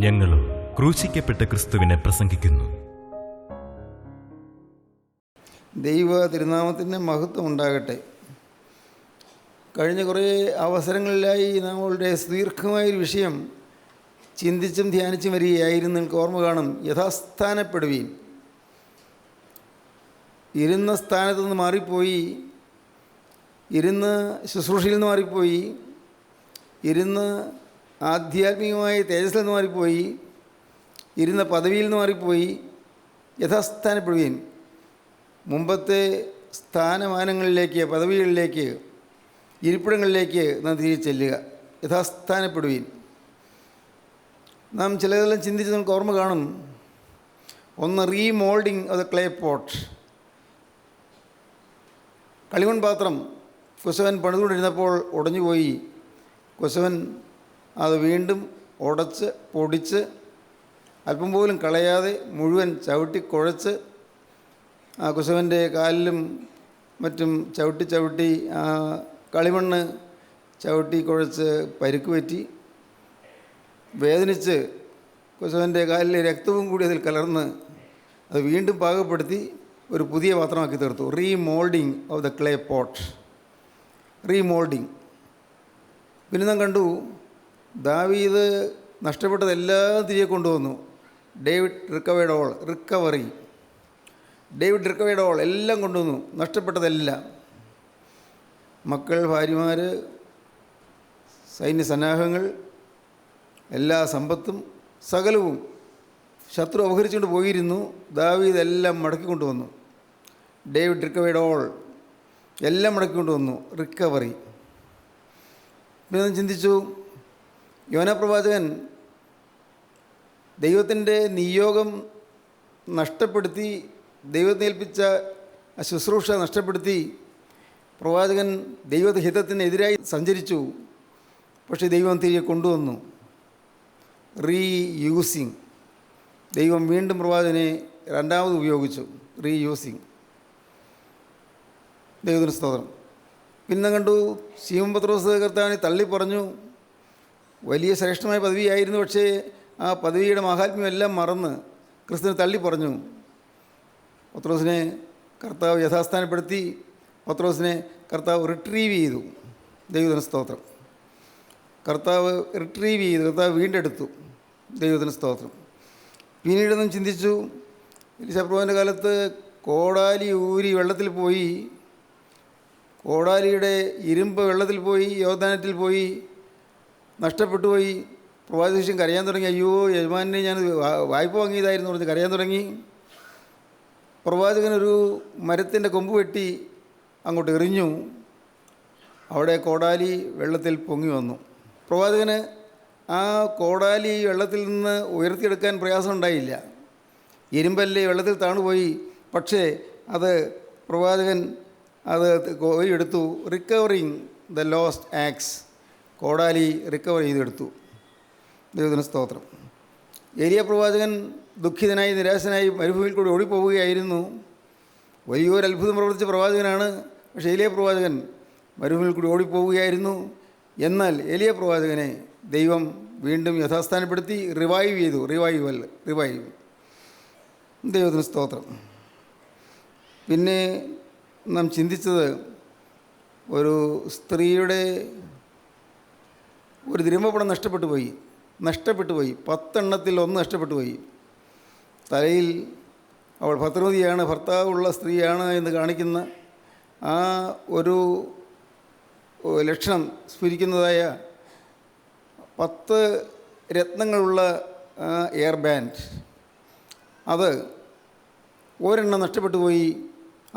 ഞങ്ങളും ക്രൂശിക്കപ്പെട്ട ക്രിസ്തുവിനെ പ്രസംഗിക്കുന്നു. ദൈവ തിരുനാമത്തിന് മഹത്വം ഉണ്ടാകട്ടെ. കഴിഞ്ഞ കുറേ അവസരങ്ങളിലായി നമ്മളുടെ ദീർഘമായൊരു വിഷയം ചിന്തിച്ചും ധ്യാനിച്ചും വരികയായിരുന്നു. നിങ്ങൾക്ക് ഓർമ്മ കാണും, യഥാസ്ഥാനപ്പെടുവീൻ. ഇരുന്ന സ്ഥാനത്ത് നിന്ന് മാറിപ്പോയി, ഇരുന്ന് ശുശ്രൂഷയിൽ നിന്ന് മാറിപ്പോയി, ഇരുന്ന് ആധ്യാത്മികമായ തേജസ്സിൽ നിന്ന് മാറിപ്പോയി, ഇരുന്ന പദവിയിൽ നിന്ന് മാറിപ്പോയി. യഥാസ്ഥാനപ്പെടുവീൻ. മുമ്പത്തെ സ്ഥാനമാനങ്ങളിലേക്ക്, പദവികളിലേക്ക്, ഇരിപ്പിടങ്ങളിലേക്ക് നാം തിരികെ ചെല്ലുക. യഥാസ്ഥാനപ്പെടുവീൻ. നാം ചിലതെല്ലാം ചിന്തിച്ച് നമുക്ക് ഓർമ്മ കാണും. ഒന്ന്, റീമോൾഡിങ് ഓഫ് ദ ക്ലേ പോട്ട്. കളിമൺ പാത്രം കുശവൻ പണിതുകൊണ്ടിരുന്നപ്പോൾ ഉടഞ്ഞുപോയി. കുശവൻ അത് വീണ്ടും ഉടച്ച് പൊടിച്ച് അല്പം പോലും കളയാതെ മുഴുവൻ ചവിട്ടി കുഴച്ച് ആ കുശവൻ്റെ കാലിലും മറ്റും ചവിട്ടി ആ കളിമണ്ണ് ചവിട്ടി കുഴച്ച് പരുക്ക് പറ്റി വേദനിച്ച് കുശവൻ്റെ കാലിലെ രക്തവും കൂടി അതിൽ കലർന്ന് അത് വീണ്ടും പാകപ്പെടുത്തി ഒരു പുതിയ പാത്രമാക്കി തീർത്തു. റീമോൾഡിങ് ഓഫ് ദ ക്ലേ പോട്ട്. റീമോൾഡിങ്. പിന്നെ നാം കണ്ടു, ദാവീദ് നഷ്ടപ്പെട്ടതെല്ലാം തിരികെ കൊണ്ടുവന്നു. David recovered all. Recovery. David recovered all. എല്ലാം കൊണ്ടുവന്നു, നഷ്ടപ്പെട്ടതെല്ലാം. മക്കൾ, ഭാര്യമാർ, സൈന്യസന്നാഹങ്ങൾ, എല്ലാ സമ്പത്തും സകലവും ശത്രു അപഹരിച്ചുകൊണ്ട് പോയിരുന്നു. ദാവീദ് എല്ലാം മടക്കിക്കൊണ്ടുവന്നു. David recovered all. എല്ലാം മടക്കിക്കൊണ്ടുവന്നു. റിക്കവറി. പിന്നെ ചിന്തിച്ചു, യോനാ പ്രവാചകൻ ദൈവത്തിൻ്റെ നിയോഗം നഷ്ടപ്പെടുത്തി, ദൈവത്തെ ഏൽപ്പിച്ച ആ ശുശ്രൂഷ നഷ്ടപ്പെടുത്തി. പ്രവാചകൻ ദൈവഹിതത്തിനെതിരായി സഞ്ചരിച്ചു. പക്ഷേ ദൈവം തിരികെ കൊണ്ടുവന്നു. റീയൂസിങ്. ദൈവം വീണ്ടും പ്രവാചകനെ രണ്ടാമത് ഉപയോഗിച്ചു. റീയൂസിങ്. ദൈവത്തിന് സ്തോത്രം. പിന്നെ കണ്ടു, ശീമോൻ പത്രോസ് കർത്താവിനെ തള്ളി പറഞ്ഞു. വലിയ ശ്രേഷ്ഠമായ പദവിയായിരുന്നു. പക്ഷേ ആ പദവിയുടെ മാഹാത്മ്യമെല്ലാം മറന്ന് ക്രിസ്തുവിനെ തള്ളി പറഞ്ഞു. പത്രോസിനെ കർത്താവ് യഥാസ്ഥാനപ്പെടുത്തി. പത്രോസിനെ കർത്താവ് റിട്രീവ് ചെയ്തു. ദൈവത്തിന് സ്തോത്രം. കർത്താവ് റിട്രീവ് ചെയ്തു. കർത്താവ് വീണ്ടെടുത്തു. ദൈവത്തിന് സ്തോത്രം. പിന്നീട് നാം ചിന്തിച്ചു, എലീശാപ്രവാചകൻ്റെ കാലത്ത് കോടാലി ഊരി വെള്ളത്തിൽ പോയി. കോടാലിയുടെ ഇരുമ്പ് വെള്ളത്തിൽ പോയി, യോർദാനത്തിൽ പോയി, നഷ്ടപ്പെട്ടു പോയി. പ്രവാചകൻ കരയാൻ തുടങ്ങി. അയ്യോ, യജമാനെ ഞാൻ വായ്പ വാങ്ങിയതായിരുന്നു പറഞ്ഞ് കരയാൻ തുടങ്ങി. പ്രവാചകനൊരു മരത്തിൻ്റെ കൊമ്പ് വെട്ടി അങ്ങോട്ട് എറിഞ്ഞു. അവിടെ കോടാലി വെള്ളത്തിൽ പൊങ്ങി വന്നു. പ്രവാചകന് ആ കോടാലി വെള്ളത്തിൽ നിന്ന് ഉയർത്തിയെടുക്കാൻ പ്രയാസം ഉണ്ടായില്ല. ഇരുമ്പല്ലേ വെള്ളത്തിൽ താണുപോയി. പക്ഷേ അത് പ്രവാചകൻ അത് എടുത്തു. Recovering the lost axe. കോടാലി റിക്കവർ ചെയ്തെടുത്തു. ദൈവത്തിന് സ്തോത്രം. ഏലിയ പ്രവാചകൻ ദുഃഖിതനായി നിരാശനായി മരുഭൂമിയിൽ കൂടി ഓടിപ്പോവുകയായിരുന്നു. വലിയൊരു അത്ഭുതം പ്രവർത്തിച്ച പ്രവാചകനാണ്. പക്ഷേ ഏലിയ പ്രവാചകൻ മരുഭൂമിയിൽ കൂടി ഓടിപ്പോവുകയായിരുന്നു. എന്നാൽ ഏലിയ പ്രവാചകനെ ദൈവം വീണ്ടും യഥാസ്ഥാനപ്പെടുത്തി റിവൈവ് ചെയ്തു. റിവൈവ്. ദൈവത്തിന് സ്തോത്രം. പിന്നെ നാം ചിന്തിച്ചത്, ഒരു സ്ത്രീയുടെ ഒരു തിരുമ്പപ്പടം നഷ്ടപ്പെട്ടു പോയി. 10 എണ്ണത്തിൽ 1 നഷ്ടപ്പെട്ടു പോയി. തലയിൽ അവൾ ഭർത്തൃവതിയാണ്, ഭർത്താവുള്ള സ്ത്രീയാണ് എന്ന് കാണിക്കുന്ന ആ ഒരു ലക്ഷണം സ്ഫുരിക്കുന്നതായ 10 രത്നങ്ങളുള്ള എയർ ബാൻഡ്, അത് ഒരെണ്ണം നഷ്ടപ്പെട്ടു പോയി.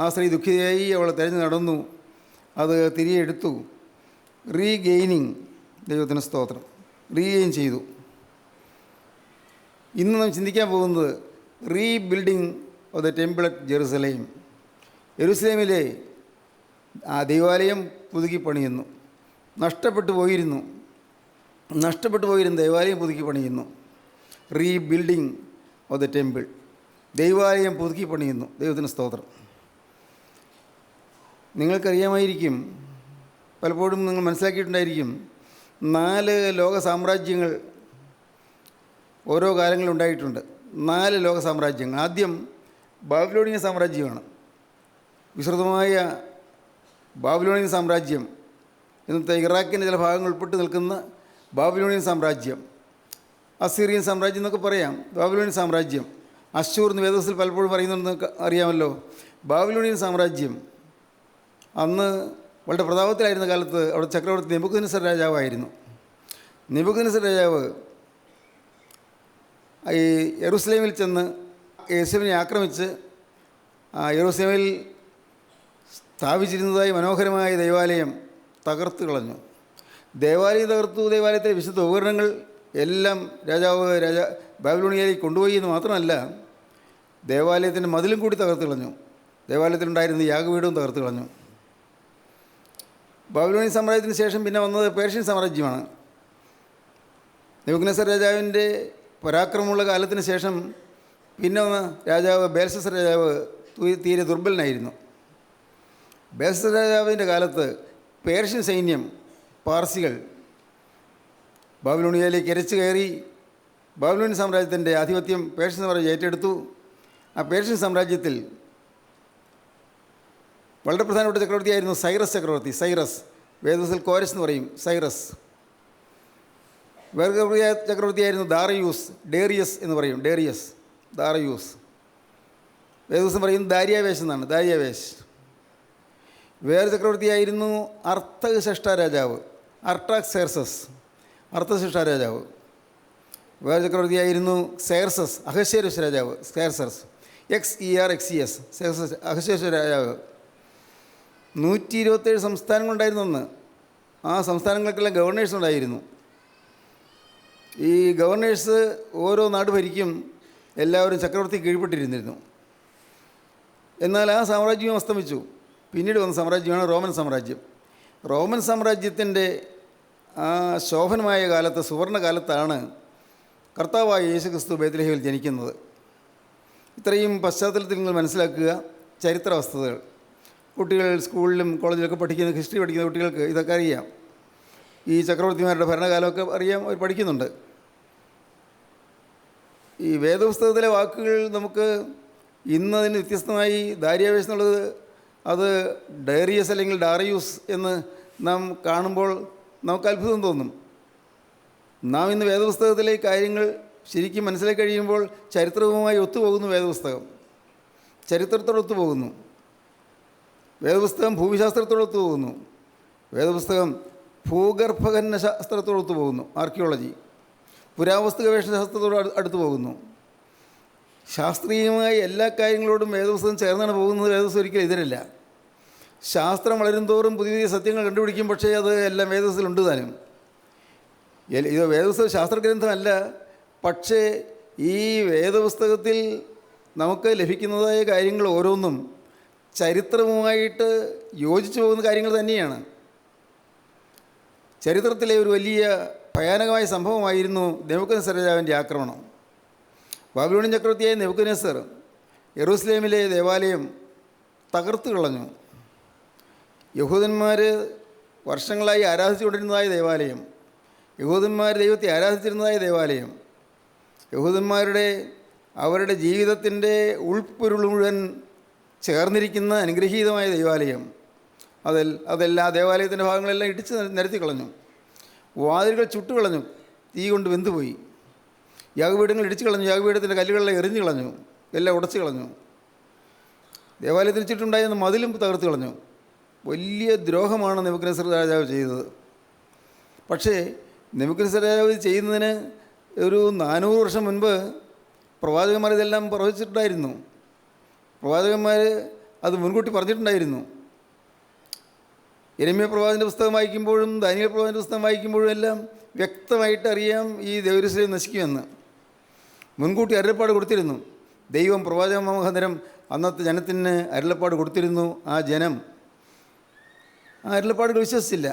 ആ സ്ത്രീ ദുഃഖിതയായി. അവൾ തിരഞ്ഞു നടന്നു. അത് തിരികെ എടുത്തു. റീഗെയിനിങ്. ദൈവത്തിന് സ്തോത്രം. റീഗെയിൻ ചെയ്തു. ഇന്ന് നാം ചിന്തിക്കാൻ പോകുന്നത് rebuilding of the temple at Jerusalem. യെരുസലേമിലെ ആ ദൈവാലയം പുതുക്കി പണിയുന്നു. നഷ്ടപ്പെട്ടു പോയിരുന്ന ദൈവാലയം പുതുക്കി പണിയുന്നു. Rebuilding of the temple. ദൈവാലയം പുതുക്കി പണിയുന്നു. ദൈവത്തിന് സ്തോത്രം. നിങ്ങൾക്കറിയാമായിരിക്കും, പലപ്പോഴും നിങ്ങൾ മനസ്സിലാക്കിയിട്ടുണ്ടായിരിക്കും, 4 ലോക സാമ്രാജ്യങ്ങൾ ഓരോ കാലങ്ങളിലുണ്ടായിട്ടുണ്ട്. 4 ലോക സാമ്രാജ്യങ്ങൾ. ആദ്യം ബാബിലോണിയൻ സാമ്രാജ്യമാണ്. വിശ്രുതമായ ബാബിലോണിയൻ സാമ്രാജ്യം, ഇന്നത്തെ ഇറാഖിൻ്റെ ചില ഭാഗങ്ങൾ ഉൾപ്പെട്ട് നിൽക്കുന്ന ബാബിലോണിയൻ സാമ്രാജ്യം, അസീറിയൻ സാമ്രാജ്യം എന്നൊക്കെ പറയാം. ബാബിലോണിയൻ സാമ്രാജ്യം, അശ്ശൂർ എന്ന് വേദത്തിൽ പലപ്പോഴും പറയുന്നുണ്ടെന്ന് അറിയാമല്ലോ. ബാബിലോണിയൻ സാമ്രാജ്യം അന്ന് വളരെ പ്രതാപത്തിലായിരുന്ന കാലത്ത് അവിടെ ചക്രവർത്തി നെബൂഖദ്നേസർ രാജാവായിരുന്നു. നെബൂഖദ്നേസർ രാജാവ് ഈ യെരൂശലേമിൽ ചെന്ന് യെരൂശലേമിനെ ആക്രമിച്ച് യെരൂശലേമിൽ സ്ഥാപിച്ചിരുന്നതായി മനോഹരമായ ദൈവാലയം തകർത്ത് കളഞ്ഞു. ദേവാലയം തകർത്തു. ദേവാലയത്തിലെ വിശുദ്ധ ഉപകരണങ്ങൾ എല്ലാം ബാബിലോണിയയിലേക്ക് കൊണ്ടുപോയി എന്ന് മാത്രമല്ല, ദേവാലയത്തിൻ്റെ മതിലും കൂടി തകർത്ത് കളഞ്ഞു. ദേവാലയത്തിലുണ്ടായിരുന്ന യാഗപീഠവും തകർത്ത് കളഞ്ഞു. ബാബിലോണിയൻ സാമ്രാജ്യത്തിന് ശേഷം പിന്നെ വന്നത് പേർഷ്യൻ സാമ്രാജ്യമാണ്. നെബൂഖദ്നേസർ രാജാവിൻ്റെ പരാക്രമമുള്ള കാലത്തിന് ശേഷം പിന്നെ വന്ന രാജാവ് ബേൽഷസ്സർ രാജാവ് തീരെ ദുർബലനായിരുന്നു. ബേൽഷസ്സർ രാജാവിൻ്റെ കാലത്ത് പേർഷ്യൻ സൈന്യം, പാർസികൾ ബാബിലോണിയയിലേക്ക് ഇരച്ചു കയറി ബാബിലോണിയൻ സാമ്രാജ്യത്തിൻ്റെ ആധിപത്യം പേർഷ്യൻ സാമ്രാജ്യം ഏറ്റെടുത്തു. ആ പേർഷ്യൻ സാമ്രാജ്യത്തിൽ വളരെ പ്രധാനപ്പെട്ട ചക്രവർത്തിയായിരുന്നു സൈറസ് ചക്രവർത്തി. സൈറസ്, വേദത്തിൽ കോരസ് എന്ന് പറയും. സൈറസ്. വേറെ ചക്രവർത്തിയായിരുന്നു ഡേറിയസ് എന്ന് പറയും. ദാറിയൂസ്. വേദവസം പറയും ദാര്യാവേശ് എന്നാണ്. ദാര്യാവേശ്. വേറെ ചക്രവർത്തിയായിരുന്നു അർത്ഥശഷ്ട രാജാവ്. അർത്ഥശഷ്ട രാജാവ്. വേറെ ചക്രവർത്തിയായിരുന്നു സേർസസ്, അഹശ്വേരോസ് രാജാവ്. സേർസസ്, XERXES, അഹശ്വേരോസ് രാജാവ്. 127 സംസ്ഥാനങ്ങളുണ്ടായിരുന്നു അന്ന്. ആ സംസ്ഥാനങ്ങൾക്കെല്ലാം ഗവർണേഴ്സ് ഉണ്ടായിരുന്നു. ഈ ഗവർണേഴ്സ് ഓരോ നാട് ഭരിക്കും. എല്ലാവരും ചക്രവർത്തി കീഴ്പ്പെട്ടിരുന്നിരുന്നു. എന്നാൽ ആ സാമ്രാജ്യം അസ്തമിച്ചു. പിന്നീട് വന്ന സാമ്രാജ്യമാണ് റോമൻ സാമ്രാജ്യം. റോമൻ സാമ്രാജ്യത്തിൻ്റെ ആ ശോഭനമായ കാലത്ത്, സുവർണകാലത്താണ് കർത്താവായ യേശുക്രിസ്തു ബേത്ലഹേമിൽ ജനിക്കുന്നത്. ഇത്രയും പശ്ചാത്തലത്തിൽ നിങ്ങൾ മനസ്സിലാക്കുക ചരിത്ര വസ്തുതകൾ. കുട്ടികൾ സ്കൂളിലും കോളേജിലൊക്കെ പഠിക്കുന്ന, ഹിസ്റ്ററി പഠിക്കുന്ന കുട്ടികൾക്ക് ഇതൊക്കെ അറിയാം. ഈ ചക്രവർത്തിമാരുടെ ഭരണകാലമൊക്കെ അറിയാം, അവർ പഠിക്കുന്നുണ്ട്. ഈ വേദപുസ്തകത്തിലെ വാക്കുകൾ നമുക്ക് ഇന്നതിന് വ്യത്യസ്തമായി ദാര്യാവേശ് എന്നുള്ളത് അത് ഡേറിയസ് അല്ലെങ്കിൽ ഡാറിയൂസ് എന്ന് നാം കാണുമ്പോൾ നമുക്ക് അത്ഭുതം തോന്നും. നാം ഇന്ന് വേദപുസ്തകത്തിലെ കാര്യങ്ങൾ ശരിക്കും മനസ്സിലാക്കി കഴിയുമ്പോൾ ചരിത്രവുമായി ഒത്തുപോകുന്നു. വേദപുസ്തകം ചരിത്രത്തോട് ഒത്തുപോകുന്നു. വേദപുസ്തകം ഭൂമിശാസ്ത്രത്തോട് ഒത്തുപോകുന്നു. വേദപുസ്തകം ഭൂഗർഭഖനന ശാസ്ത്രത്തോട് ഒത്തുപോകുന്നു. ആർക്കിയോളജി, പുരാവസ്തു ഗവേഷണ ശാസ്ത്രത്തോട് അടുത്തു പോകുന്നു. ശാസ്ത്രീയമായ എല്ലാ കാര്യങ്ങളോടും വേദപുസ്തകം ചേർന്നാണ് പോകുന്നത്. വേദപുസ്തകം ഒരിക്കലും എതിരല്ല. ശാസ്ത്രം വളരും തോറും പുതിയ പുതിയ സത്യങ്ങൾ കണ്ടുപിടിക്കും. പക്ഷേ അത് എല്ലാം വേദപുസ്തകത്തിലുണ്ട് താനും. ഇത് വേദപുസ്തകം ശാസ്ത്രഗ്രന്ഥമല്ല. പക്ഷേ ഈ വേദപുസ്തകത്തിൽ നമുക്ക് ലഭിക്കുന്നതായ കാര്യങ്ങൾ ഓരോന്നും ചരിത്രവുമായിട്ട് യോജിച്ചു പോകുന്ന കാര്യങ്ങൾ തന്നെയാണ്. ചരിത്രത്തിലെ ഒരു വലിയ ഭയാനകമായ സംഭവമായിരുന്നു നെബൂഖദ്നേസർ രാജാവിൻ്റെ ആക്രമണം. ബാബിലോണിയൻ ചക്രവർത്തിയായ നെബൂഖദ്നേസർ യെരൂശലേമിലെ ദേവാലയം തകർത്തു കളഞ്ഞു. യഹൂദന്മാർ വർഷങ്ങളായി ആരാധിച്ചുകൊണ്ടിരുന്നതായ ദേവാലയം, യഹൂദന്മാർ ദൈവത്തെ ആരാധിച്ചിരുന്നതായ ദേവാലയം, അവരുടെ ജീവിതത്തിൻ്റെ ഉൾപ്പൊരുൾ മുഴുവൻ ചേർന്നിരിക്കുന്ന അനുഗ്രഹീതമായ ദൈവാലയം, അതെല്ലാം ദേവാലയത്തിൻ്റെ ഭാഗങ്ങളെല്ലാം ഇടിച്ച് നിരത്തി കളഞ്ഞു. വാതിലുകൾ ചുട്ടുകളഞ്ഞു. തീ കൊണ്ട് വെന്തുപോയി. യാഗപീഠങ്ങൾ ഇടിച്ചു കളഞ്ഞു. യാഗപീഠത്തിൻ്റെ കല്ലുകളെല്ലാം എറിഞ്ഞു കളഞ്ഞു. എല്ലാം ഉടച്ചു കളഞ്ഞു. ദേവാലയത്തിന് ചുറ്റുണ്ടായിരുന്ന മതിലും തകർത്ത് കളഞ്ഞു. വലിയ ദ്രോഹമാണ് നെബൂഖദ്നേസർ രാജാവ് ചെയ്തത്. പക്ഷേ നെബൂഖദ്നേസർ രാജാവ് ചെയ്യുന്നതിന് ഒരു 400 വർഷം മുൻപ് പ്രവാചകന്മാർ ഇതെല്ലാം പ്രവചിച്ചിട്ടുണ്ടായിരുന്നു. പ്രവാചകന്മാർ അത് മുൻകൂട്ടി പറഞ്ഞിട്ടുണ്ടായിരുന്നു. യെരമ്യാ പ്രവാചകൻ്റെ പുസ്തകം വായിക്കുമ്പോഴും ദാനിയേൽ പ്രവാചകൻ്റെ പുസ്തകം വായിക്കുമ്പോഴും എല്ലാം വ്യക്തമായിട്ട് അറിയാം ഈ യെരൂശലേം നശിക്കുമെന്ന്. മുൻകൂട്ടി അരുളപ്പാട് കൊടുത്തിരുന്നു. ദൈവം പ്രവാചക മുഖാന്തരം അന്നത്തെ ജനത്തിന് അരുളപ്പാട് കൊടുത്തിരുന്നു. ആ ജനം ആ അരുളപ്പാടുകൾ വിശ്വസിച്ചില്ല.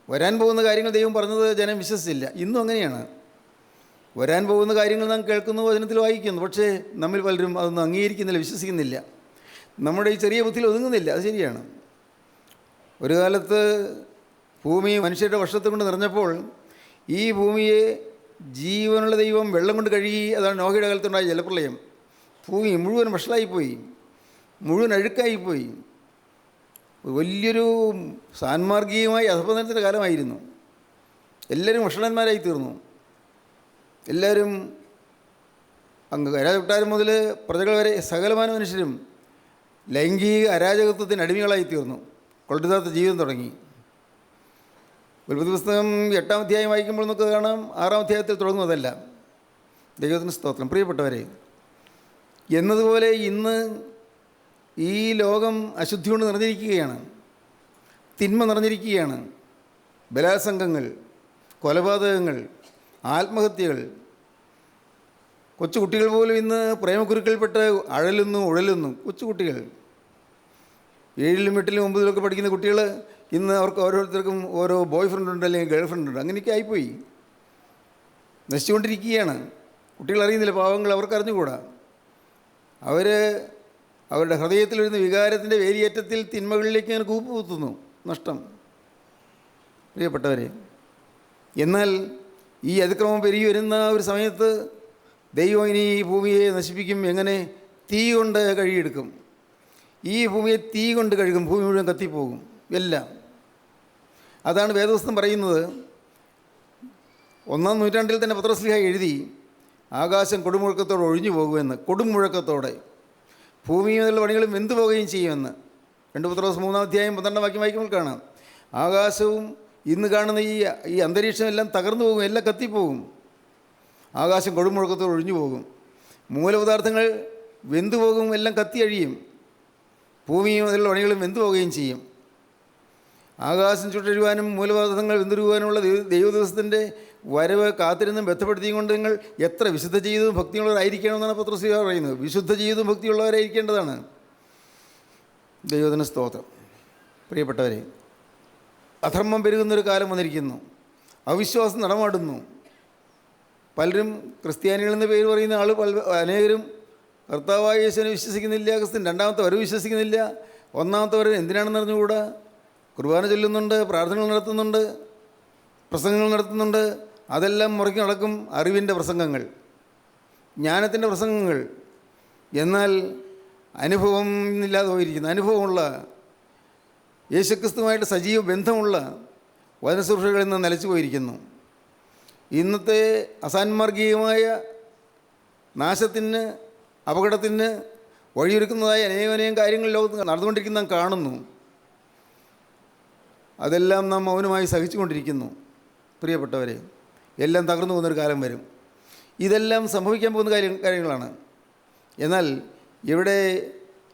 വരാൻ പോകുന്ന കാര്യങ്ങൾ ദൈവം പറഞ്ഞത് ജനം വിശ്വസിച്ചില്ല. ഇന്നും അങ്ങനെയാണ്. വരാൻ പോകുന്ന കാര്യങ്ങൾ നാം കേൾക്കുന്നു, വചനത്തിൽ വായിക്കുന്നു. പക്ഷേ നമ്മിൽ പലരും അതൊന്നും അംഗീകരിക്കുന്നില്ല, വിശ്വസിക്കുന്നില്ല. നമ്മുടെ ഈ ചെറിയ ബുദ്ധിയിൽ ഒതുങ്ങുന്നില്ല. അത് ശരിയാണ്. ഒരു കാലത്ത് ഭൂമി മനുഷ്യരുടെ വർഷത്തെ കൊണ്ട് നിറഞ്ഞപ്പോൾ ഈ ഭൂമിയെ ജീവനുള്ള ദൈവം വെള്ളം കൊണ്ട് കഴുകി. അതാണ് നോഹയുടെ കാലത്തുണ്ടായ ജലപ്രളയം. ഭൂമി മുഴുവൻ വഷളായിപ്പോയി, മുഴുവൻ അഴുക്കായിപ്പോയി. വലിയൊരു സാൻമാർഗികമായ അധപതനത്തിൻ്റെ കാലമായിരുന്നു. എല്ലാവരും വഷളന്മാരായി തീർന്നു. എല്ലാവരും രാജകൊട്ടാരം മുതൽ പ്രജകൾ വരെ സകലമാന മനുഷ്യരും ലൈംഗിക അരാജകത്വത്തിന് അടിമകളായി തീർന്നു. കൊള്ളരുതാത്ത ജീവിതം തുടങ്ങി. ഉൽപ്പത്തി പുസ്തകം 8-ാം അധ്യായം വായിക്കുമ്പോൾ നമുക്ക് കാണാം, 6-ാം അധ്യായത്തിൽ തുടങ്ങുന്നതല്ല. ദൈവത്തിന് സ്തോത്രം. പ്രിയപ്പെട്ടവരെ, എന്നതുപോലെ ഇന്ന് ഈ ലോകം അശുദ്ധി കൊണ്ട് നിറഞ്ഞിരിക്കുകയാണ്, തിന്മ നിറഞ്ഞിരിക്കുകയാണ്. ബലാത്സംഗങ്ങൾ, കൊലപാതകങ്ങൾ, ആത്മഹത്യകൾ. കൊച്ചുകുട്ടികൾ പോലും ഇന്ന് പ്രേമക്കുരുക്കൾപ്പെട്ട് അഴലുന്നു, ഉഴലുന്നു. കൊച്ചുകുട്ടികൾ 7-ലും 8-ലും 9-ലൊക്കെ പഠിക്കുന്ന കുട്ടികൾ ഇന്ന് അവർക്ക് ഓരോരുത്തർക്കും ഓരോ ബോയ് ഫ്രണ്ട് ഉണ്ട്, അല്ലെങ്കിൽ ഗേൾ ഫ്രണ്ട് ഉണ്ട്. അങ്ങനെയൊക്കെ ആയിപ്പോയി, നശിച്ചുകൊണ്ടിരിക്കുകയാണ്. കുട്ടികൾ അറിയുന്നില്ല, പാവങ്ങൾ, അവർക്ക് അറിഞ്ഞുകൂടാ. അവരുടെ ഹൃദയത്തിൽ വരുന്ന വികാരത്തിൻ്റെ വേലിയേറ്റത്തിൽ തിന്മകളിലേക്ക് അങ്ങനെ കൂപ്പുകുത്തുന്നു. നഷ്ടം. പ്രിയപ്പെട്ടവരെ, എന്നാൽ ഈ അതിക്രമം പെരുകി വരുന്ന ഒരു സമയത്ത് ദൈവം ഇനി ഈ ഭൂമിയെ നശിപ്പിക്കും. എങ്ങനെ? തീ കൊണ്ട് കഴുകിയെടുക്കും. ഈ ഭൂമിയെ തീ കൊണ്ട് കഴുകും. ഭൂമി മുഴുവൻ കത്തിപ്പോകും എല്ലാം. അതാണ് വേദപുസ്തകം പറയുന്നത്. 1-ാം നൂറ്റാണ്ടിൽ തന്നെ പത്രോസ്ലീഹ എഴുതി, ആകാശം കൊടുമുഴക്കത്തോടെ ഒഴിഞ്ഞു പോകുമെന്ന്. കൊടുമുഴക്കത്തോടെ ഭൂമിയിലുള്ള പണികളും വെന്തു പോകുകയും ചെയ്യുമെന്ന്. 2 പത്രോസ് 3-ാം അധ്യായം 12-ാം വാക്യം വായിക്കുമ്പോൾ കാണാം. ആകാശവും ഇന്ന് കാണുന്ന ഈ അന്തരീക്ഷം എല്ലാം തകർന്നു പോകും, എല്ലാം കത്തിപ്പോകും. ആകാശം കൊടുമുഴക്കത്തോടെ ഒഴിഞ്ഞു പോകും. മൂലപദാർത്ഥങ്ങൾ വെന്തുപോകും, എല്ലാം കത്തി അഴിയും. ഭൂമിയും അതിലുള്ള പണികളും വെന്തു പോകുകയും ചെയ്യും. ആകാശം ചുട്ടഴിയുവാനും മൂലപദാർത്ഥങ്ങൾ വെന്തുരുവാനുമുള്ള ദൈവദിവസത്തിൻ്റെ വരവ് കാത്തിരുന്നും ബന്ധപ്പെടുത്തിയും കൊണ്ട് നിങ്ങൾ എത്ര വിശുദ്ധ ജീവിതവും ഭക്തിയുള്ളവരായിരിക്കണമെന്നാണ് പത്രോസ് പറയുന്നത്. വിശുദ്ധ ജീവിതവും ഭക്തിയുള്ളവരായിരിക്കേണ്ടതാണ്. ദൈവത്തിന് സ്തോത്രം. പ്രിയപ്പെട്ടവരെ, അധർമ്മം പെരുകുന്നൊരു കാലം വന്നിരിക്കുന്നു. അവിശ്വാസം നടമാടുന്നു. പലരും ക്രിസ്ത്യാനികളെന്ന് പേര് പറയുന്ന അനേകരും കർത്താവായ യേശുവിനെ വിശ്വസിക്കുന്നില്ല. ക്രിസ്ത്യൻ 2-ാമത്തെ വരവ് വിശ്വസിക്കുന്നില്ല. 1-ാമത്തെ വരവ് എന്തിനാണെന്ന് അറിഞ്ഞുകൂടാ. കുർബാന ചൊല്ലുന്നുണ്ട്, പ്രാർത്ഥനകൾ നടത്തുന്നുണ്ട്, പ്രസംഗങ്ങൾ നടത്തുന്നുണ്ട്. അതെല്ലാം മുറയ്ക്ക് നടക്കും. അറിവിൻ്റെ പ്രസംഗങ്ങൾ, ജ്ഞാനത്തിൻ്റെ പ്രസംഗങ്ങൾ. എന്നാൽ അനുഭവം ഇല്ലാതെ പോയിരിക്കുന്നു. അനുഭവമുള്ള യേശുക്രിസ്തുവായിട്ട് സജീവ ബന്ധമുള്ള വചനശുശ്രൂഷകളിൽ നിന്ന് നിലച്ചു പോയിരിക്കുന്നു. ഇന്നത്തെ അസാൻമാർഗികമായ നാശത്തിന്, അപകടത്തിന് വഴിയൊരുക്കുന്നതായ അനേകം കാര്യങ്ങൾ ലോകത്ത് നടന്നുകൊണ്ടിരിക്കുന്ന നാം കാണുന്നു. അതെല്ലാം നാം മൗനമായി സഹിച്ചുകൊണ്ടിരിക്കുന്നു. പ്രിയപ്പെട്ടവരെ, എല്ലാം തകർന്നു പോകുന്നൊരു കാലം വരും. ഇതെല്ലാം സംഭവിക്കാൻ പോകുന്ന കാര്യങ്ങളാണ്. എന്നാൽ ഇവിടെ